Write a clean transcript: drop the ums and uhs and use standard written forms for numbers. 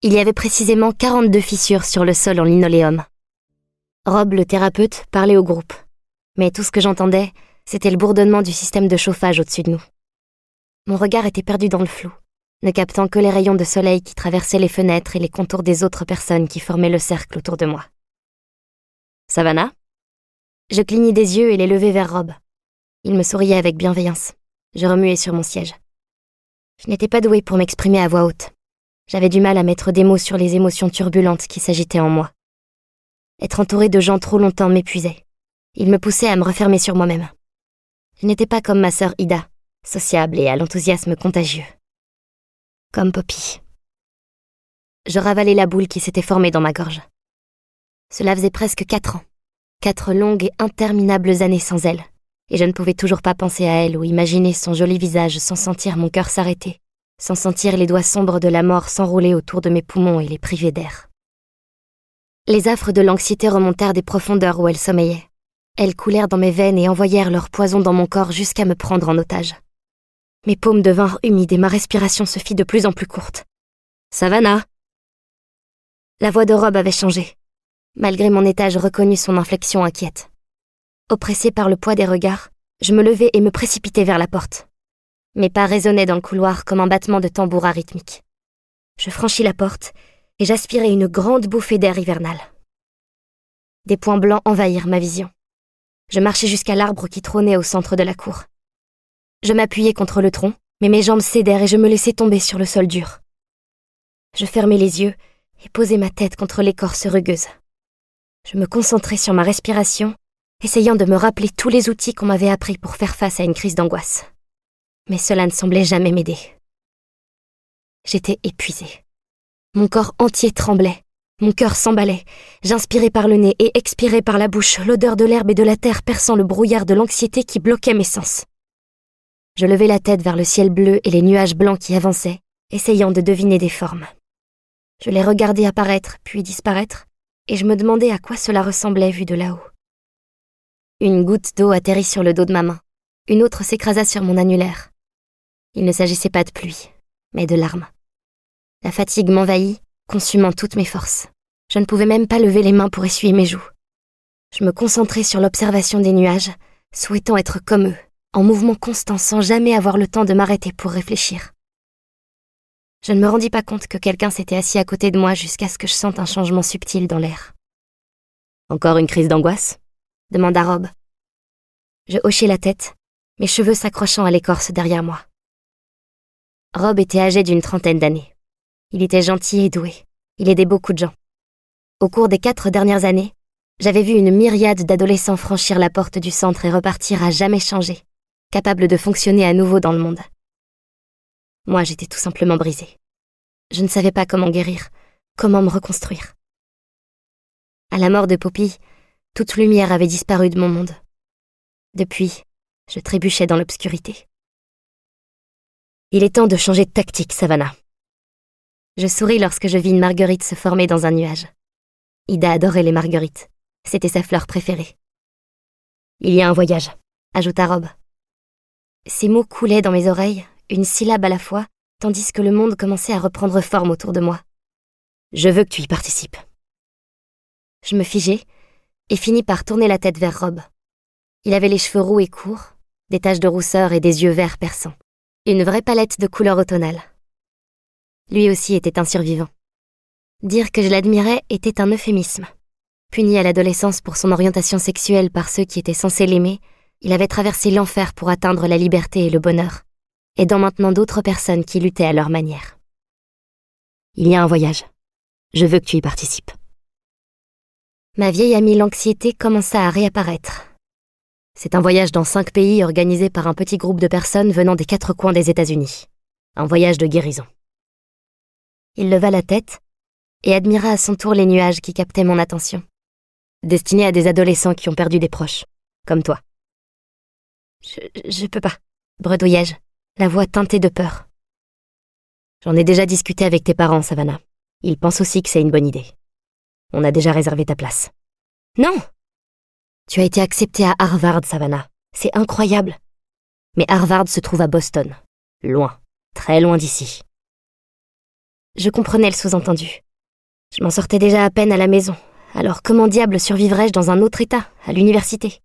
Il y avait précisément 42 fissures sur le sol en linoléum. Rob, le thérapeute, parlait au groupe. Mais tout ce que j'entendais, c'était le bourdonnement du système de chauffage au-dessus de nous. Mon regard était perdu dans le flou, ne captant que les rayons de soleil qui traversaient les fenêtres et les contours des autres personnes qui formaient le cercle autour de moi. « Savannah ?» Je clignai des yeux et les levai vers Rob. Il me souriait avec bienveillance. Je remuai sur mon siège. Je n'étais pas douée pour m'exprimer à voix haute. J'avais du mal à mettre des mots sur les émotions turbulentes qui s'agitaient en moi. Être entourée de gens trop longtemps m'épuisait. Il me poussait à me refermer sur moi-même. Je n'étais pas comme ma sœur Ida, sociable et à l'enthousiasme contagieux. Comme Poppy. Je ravalai la boule qui s'était formée dans ma gorge. Cela faisait presque 4 ans. 4 longues et interminables années sans elle. Et je ne pouvais toujours pas penser à elle ou imaginer son joli visage sans sentir mon cœur s'arrêter, sans sentir les doigts sombres de la mort s'enrouler autour de mes poumons et les priver d'air. Les affres de l'anxiété remontèrent des profondeurs où elle sommeillait. Elles coulèrent dans mes veines et envoyèrent leur poison dans mon corps jusqu'à me prendre en otage. Mes paumes devinrent humides et ma respiration se fit de plus en plus courte. « Savannah !» La voix de Rob avait changé. Malgré mon état, je reconnus son inflexion inquiète. Oppressée par le poids des regards, je me levai et me précipitai vers la porte. Mes pas résonnaient dans le couloir comme un battement de tambour rythmique. Je franchis la porte et j'aspirai une grande bouffée d'air hivernal. Des points blancs envahirent ma vision. Je marchai jusqu'à l'arbre qui trônait au centre de la cour. Je m'appuyai contre le tronc, mais mes jambes cédèrent et je me laissai tomber sur le sol dur. Je fermai les yeux et posai ma tête contre l'écorce rugueuse. Je me concentrai sur ma respiration, essayant de me rappeler tous les outils qu'on m'avait appris pour faire face à une crise d'angoisse. Mais cela ne semblait jamais m'aider. J'étais épuisée. Mon corps entier tremblait, mon cœur s'emballait. J'inspirais par le nez et expirais par la bouche, l'odeur de l'herbe et de la terre perçant le brouillard de l'anxiété qui bloquait mes sens. Je levai la tête vers le ciel bleu et les nuages blancs qui avançaient, essayant de deviner des formes. Je les regardais apparaître puis disparaître, et je me demandais à quoi cela ressemblait vu de là-haut. Une goutte d'eau atterrit sur le dos de ma main. Une autre s'écrasa sur mon annulaire. Il ne s'agissait pas de pluie, mais de larmes. La fatigue m'envahit, consumant toutes mes forces. Je ne pouvais même pas lever les mains pour essuyer mes joues. Je me concentrais sur l'observation des nuages, souhaitant être comme eux, en mouvement constant sans jamais avoir le temps de m'arrêter pour réfléchir. Je ne me rendis pas compte que quelqu'un s'était assis à côté de moi jusqu'à ce que je sente un changement subtil dans l'air. « Encore une crise d'angoisse ?» demanda Rob. Je hochai la tête, mes cheveux s'accrochant à l'écorce derrière moi. Rob était âgé d'une 30aine d'années. Il était gentil et doué. Il aidait beaucoup de gens. Au cours des 4 dernières années, j'avais vu une myriade d'adolescents franchir la porte du centre et repartir à jamais changés, capables de fonctionner à nouveau dans le monde. Moi, j'étais tout simplement brisée. Je ne savais pas comment guérir, comment me reconstruire. À la mort de Poppy, toute lumière avait disparu de mon monde. Depuis, je trébuchais dans l'obscurité. Il est temps de changer de tactique, Savannah. Je souris lorsque je vis une marguerite se former dans un nuage. Ida adorait les marguerites. C'était sa fleur préférée. Il y a un voyage, ajouta Rob. Ces mots coulaient dans mes oreilles, une syllabe à la fois, tandis que le monde commençait à reprendre forme autour de moi. Je veux que tu y participes. Je me figeai et finis par tourner la tête vers Rob. Il avait les cheveux roux et courts, des taches de rousseur et des yeux verts perçants. Une vraie palette de couleurs automnales. Lui aussi était un survivant. Dire que je l'admirais était un euphémisme. Puni à l'adolescence pour son orientation sexuelle par ceux qui étaient censés l'aimer, il avait traversé l'enfer pour atteindre la liberté et le bonheur, aidant maintenant d'autres personnes qui luttaient à leur manière. Il y a un voyage. Je veux que tu y participes. Ma vieille amie l'anxiété commença à réapparaître. C'est un voyage dans 5 pays organisé par un petit groupe de personnes venant des 4 coins des États-Unis. Un voyage de guérison. Il leva la tête et admira à son tour les nuages qui captaient mon attention. Destinés à des adolescents qui ont perdu des proches, comme toi. Je peux pas, bredouillai-je, la voix teintée de peur. J'en ai déjà discuté avec tes parents, Savannah. Ils pensent aussi que c'est une bonne idée. On a déjà réservé ta place. Non! Tu as été acceptée à Harvard, Savannah. C'est incroyable. Mais Harvard se trouve à Boston. Loin, très loin d'ici. Je comprenais le sous-entendu. Je m'en sortais déjà à peine à la maison, alors comment diable survivrais-je dans un autre état, à l'université ?